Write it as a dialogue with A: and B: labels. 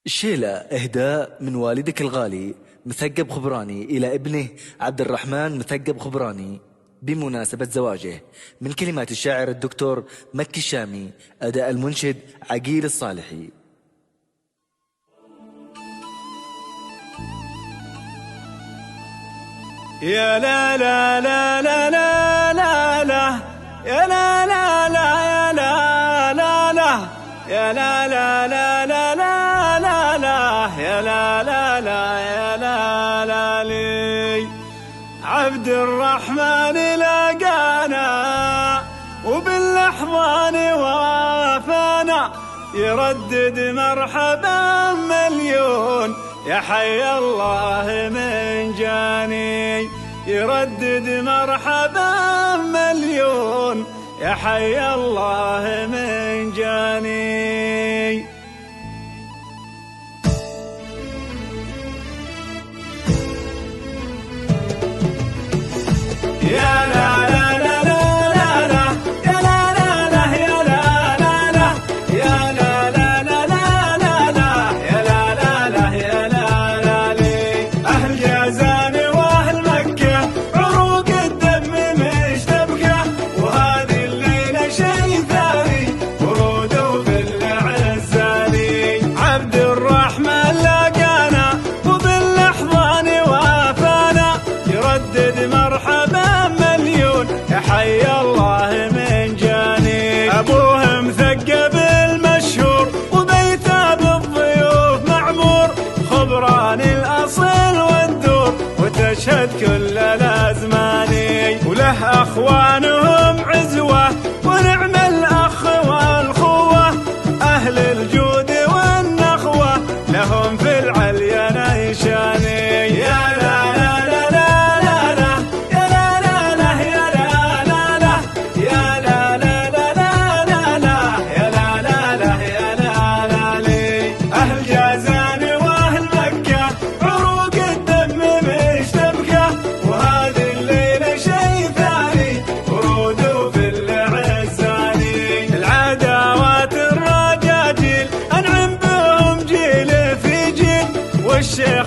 A: شيلة إهداء من والدك الغالي مثقب خبراني إلى ابنه عبد الرحمن مثقب خبراني بمناسبة زواجه، من كلمات الشاعر الدكتور مكي الشامي، أداء المنشد عقيل الصالحي.
B: يا لا لا لا لا لا لا لا يا لا لا لا يا لا لا لا لا لا لا يا لا لا لا يا لا لا لي عبد الرحمن لقانا وبالأحضان وافانا يردد مرحبا مليون يا حي الله من جاني، يردد مرحبا مليون يا حي الله من جاني. يا لا لا لا لا لا يا لا لا لا يا لا لا لا يا لا لا لا لا لا يا لا لا لا يا لا لا لي أهل جازان وأهل مكة عروق الدم مشتبكة، وهذه الليلة شي ثاني ورود وبالعزالي عبد الرحمن لقانا وبالأحضان وافانا يردد مرحبا يا حي الله من جاني. أبوه مثقب المشهور وبيته بالضيوف معمور، خبران الأصل والدور وتشهد كل الأزماني، وله أخوانهم عزوة ونعم الأخ والخوة، أهل الجود والنخوة لهم في العليا نيشاني. يا لا الشيخ